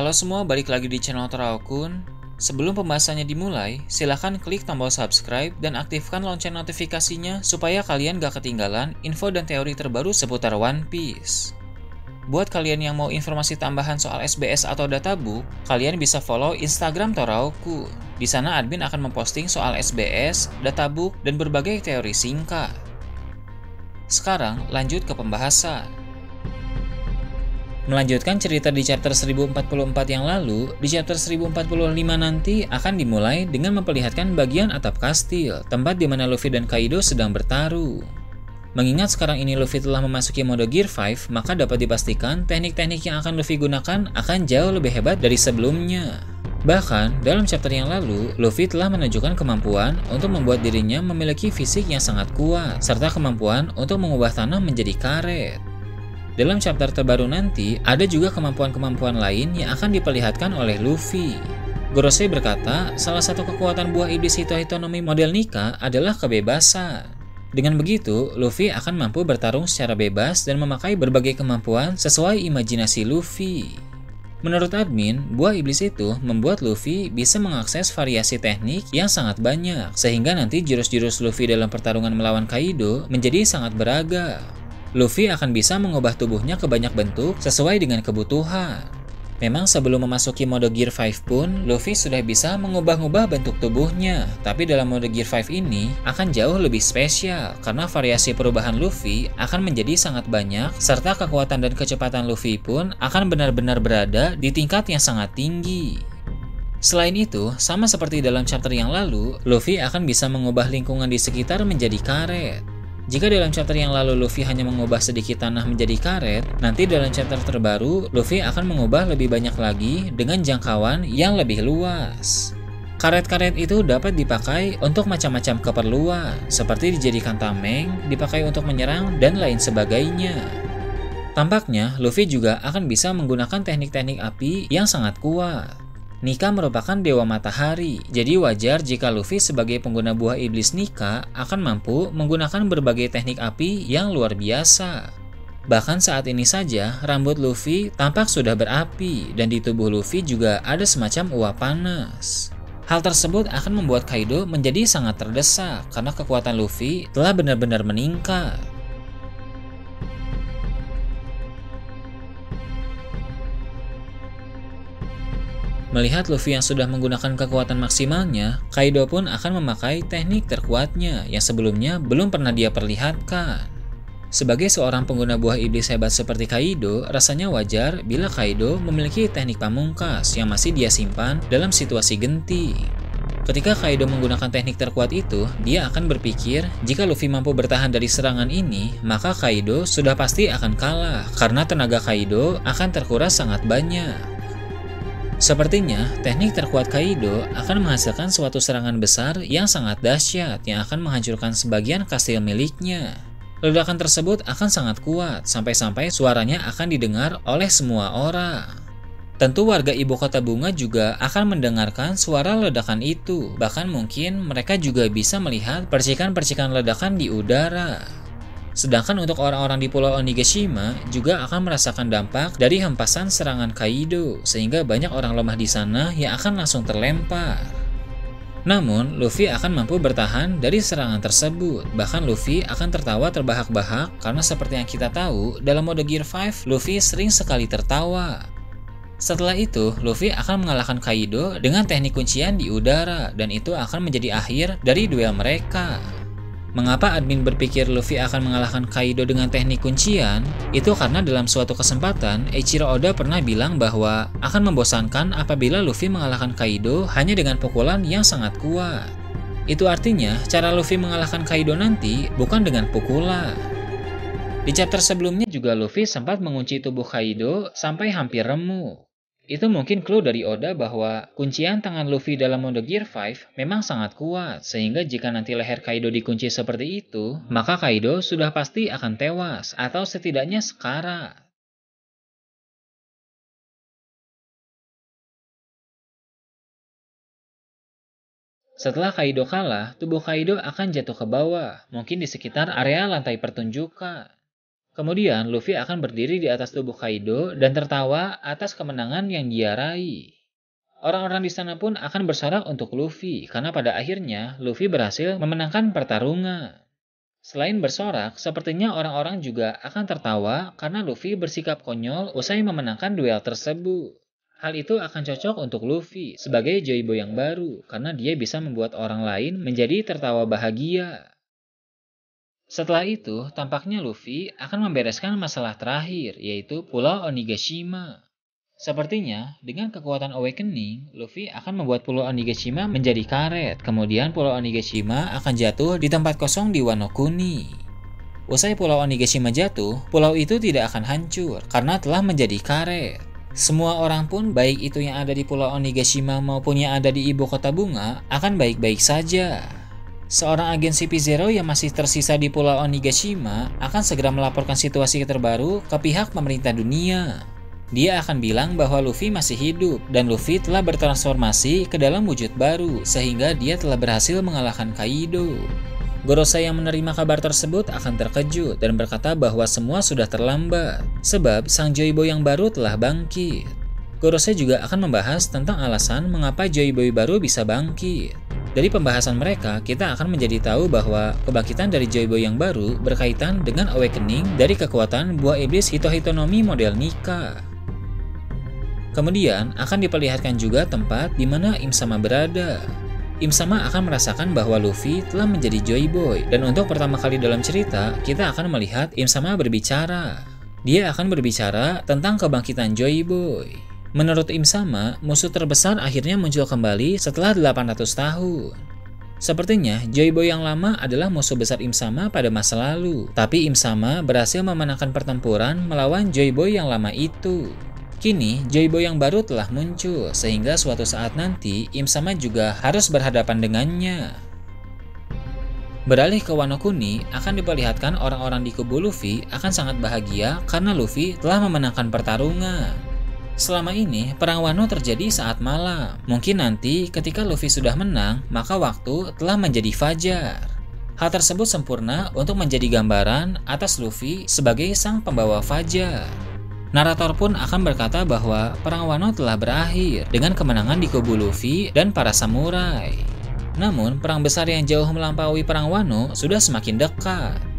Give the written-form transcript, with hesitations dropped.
Halo semua, balik lagi di channel Toraokun. Sebelum pembahasannya dimulai, silahkan klik tombol subscribe dan aktifkan lonceng notifikasinya supaya kalian gak ketinggalan info dan teori terbaru seputar One Piece. Buat kalian yang mau informasi tambahan soal SBS atau databook, kalian bisa follow Instagram Toraokun. Di sana admin akan memposting soal SBS, databook, dan berbagai teori singkat. Sekarang lanjut ke pembahasan. Melanjutkan cerita di chapter 1044 yang lalu, di chapter 1045 nanti akan dimulai dengan memperlihatkan bagian atap kastil, tempat di mana Luffy dan Kaido sedang bertarung. Mengingat sekarang ini Luffy telah memasuki mode Gear 5, maka dapat dipastikan teknik-teknik yang akan Luffy gunakan akan jauh lebih hebat dari sebelumnya. Bahkan, dalam chapter yang lalu, Luffy telah menunjukkan kemampuan untuk membuat dirinya memiliki fisik yang sangat kuat, serta kemampuan untuk mengubah tanah menjadi karet. Dalam chapter terbaru nanti, ada juga kemampuan-kemampuan lain yang akan diperlihatkan oleh Luffy. Gorosei berkata, salah satu kekuatan buah iblis Hitohitonomi model Nika adalah kebebasan. Dengan begitu, Luffy akan mampu bertarung secara bebas dan memakai berbagai kemampuan sesuai imajinasi Luffy. Menurut admin, buah iblis itu membuat Luffy bisa mengakses variasi teknik yang sangat banyak, sehingga nanti jurus-jurus Luffy dalam pertarungan melawan Kaido menjadi sangat beragam. Luffy akan bisa mengubah tubuhnya ke banyak bentuk sesuai dengan kebutuhan. Memang sebelum memasuki mode Gear 5 pun, Luffy sudah bisa mengubah-ubah bentuk tubuhnya. Tapi dalam mode Gear 5 ini akan jauh lebih spesial, karena variasi perubahan Luffy akan menjadi sangat banyak, serta kekuatan dan kecepatan Luffy pun akan benar-benar berada di tingkat yang sangat tinggi. Selain itu, sama seperti dalam chapter yang lalu, Luffy akan bisa mengubah lingkungan di sekitar menjadi karet. Jika dalam chapter yang lalu Luffy hanya mengubah sedikit tanah menjadi karet, nanti dalam chapter terbaru Luffy akan mengubah lebih banyak lagi dengan jangkauan yang lebih luas. Karet-karet itu dapat dipakai untuk macam-macam keperluan, seperti dijadikan tameng, dipakai untuk menyerang, dan lain sebagainya. Tampaknya Luffy juga akan bisa menggunakan teknik-teknik api yang sangat kuat. Nika merupakan dewa matahari, jadi wajar jika Luffy sebagai pengguna buah iblis Nika akan mampu menggunakan berbagai teknik api yang luar biasa. Bahkan saat ini saja, rambut Luffy tampak sudah berapi, dan di tubuh Luffy juga ada semacam uap panas. Hal tersebut akan membuat Kaido menjadi sangat terdesak, karena kekuatan Luffy telah benar-benar meningkat. Melihat Luffy yang sudah menggunakan kekuatan maksimalnya, Kaido pun akan memakai teknik terkuatnya yang sebelumnya belum pernah dia perlihatkan. Sebagai seorang pengguna buah iblis hebat seperti Kaido, rasanya wajar bila Kaido memiliki teknik pamungkas yang masih dia simpan dalam situasi genting. Ketika Kaido menggunakan teknik terkuat itu, dia akan berpikir jika Luffy mampu bertahan dari serangan ini, maka Kaido sudah pasti akan kalah karena tenaga Kaido akan terkuras sangat banyak. Sepertinya, teknik terkuat Kaido akan menghasilkan suatu serangan besar yang sangat dahsyat yang akan menghancurkan sebagian kastil miliknya. Ledakan tersebut akan sangat kuat, sampai-sampai suaranya akan didengar oleh semua orang. Tentu warga ibu kota bunga juga akan mendengarkan suara ledakan itu, bahkan mungkin mereka juga bisa melihat percikan-percikan ledakan di udara. Sedangkan untuk orang-orang di Pulau Onigashima juga akan merasakan dampak dari hempasan serangan Kaido, sehingga banyak orang lemah di sana yang akan langsung terlempar. Namun, Luffy akan mampu bertahan dari serangan tersebut. Bahkan Luffy akan tertawa terbahak-bahak karena seperti yang kita tahu, dalam mode Gear 5, Luffy sering sekali tertawa. Setelah itu, Luffy akan mengalahkan Kaido dengan teknik kuncian di udara, dan itu akan menjadi akhir dari duel mereka. Mengapa admin berpikir Luffy akan mengalahkan Kaido dengan teknik kuncian? Itu karena dalam suatu kesempatan, Eiichiro Oda pernah bilang bahwa akan membosankan apabila Luffy mengalahkan Kaido hanya dengan pukulan yang sangat kuat. Itu artinya, cara Luffy mengalahkan Kaido nanti bukan dengan pukulan. Di chapter sebelumnya juga Luffy sempat mengunci tubuh Kaido sampai hampir remuk. Itu mungkin clue dari Oda bahwa kuncian tangan Luffy dalam mode Gear 5 memang sangat kuat, sehingga jika nanti leher Kaido dikunci seperti itu, maka Kaido sudah pasti akan tewas, atau setidaknya sekarat. Setelah Kaido kalah, tubuh Kaido akan jatuh ke bawah, mungkin di sekitar area lantai pertunjukan. Kemudian Luffy akan berdiri di atas tubuh Kaido dan tertawa atas kemenangan yang dia raih. Orang-orang di sana pun akan bersorak untuk Luffy karena pada akhirnya Luffy berhasil memenangkan pertarungan. Selain bersorak, sepertinya orang-orang juga akan tertawa karena Luffy bersikap konyol usai memenangkan duel tersebut. Hal itu akan cocok untuk Luffy sebagai Joy Boy yang baru karena dia bisa membuat orang lain menjadi tertawa bahagia. Setelah itu, tampaknya Luffy akan membereskan masalah terakhir, yaitu Pulau Onigashima. Sepertinya, dengan kekuatan Awakening, Luffy akan membuat Pulau Onigashima menjadi karet. Kemudian Pulau Onigashima akan jatuh di tempat kosong di Wano Kuni. Usai Pulau Onigashima jatuh, pulau itu tidak akan hancur karena telah menjadi karet. Semua orang pun, baik itu yang ada di Pulau Onigashima maupun yang ada di Ibu Kota Bunga, akan baik-baik saja. Seorang agen CP0 yang masih tersisa di Pulau Onigashima akan segera melaporkan situasi terbaru ke pihak pemerintah dunia. Dia akan bilang bahwa Luffy masih hidup dan Luffy telah bertransformasi ke dalam wujud baru sehingga dia telah berhasil mengalahkan Kaido. Gorosei yang menerima kabar tersebut akan terkejut dan berkata bahwa semua sudah terlambat sebab sang Joy Boy yang baru telah bangkit. Gorosei juga akan membahas tentang alasan mengapa Joy Boy baru bisa bangkit. Dari pembahasan mereka, kita akan menjadi tahu bahwa kebangkitan dari Joy Boy yang baru berkaitan dengan awakening dari kekuatan buah iblis Hito-Hitonomi model Nika. Kemudian akan diperlihatkan juga tempat di mana Im Sama berada. Im Sama akan merasakan bahwa Luffy telah menjadi Joy Boy dan untuk pertama kali dalam cerita, kita akan melihat Im Sama berbicara. Dia akan berbicara tentang kebangkitan Joy Boy. Menurut Im Sama, musuh terbesar akhirnya muncul kembali setelah 800 tahun. Sepertinya, Joy Boy yang lama adalah musuh besar Im Sama pada masa lalu. Tapi Im Sama berhasil memenangkan pertempuran melawan Joy Boy yang lama itu. Kini, Joy Boy yang baru telah muncul, sehingga suatu saat nanti Im Sama juga harus berhadapan dengannya. Beralih ke Wano Kuni, akan diperlihatkan orang-orang di kubu Luffy akan sangat bahagia karena Luffy telah memenangkan pertarungan. Selama ini, perang Wano terjadi saat malam. Mungkin nanti ketika Luffy sudah menang, maka waktu telah menjadi fajar. Hal tersebut sempurna untuk menjadi gambaran atas Luffy sebagai sang pembawa fajar. Narator pun akan berkata bahwa perang Wano telah berakhir dengan kemenangan di kubu Luffy dan para samurai. Namun, perang besar yang jauh melampaui perang Wano sudah semakin dekat.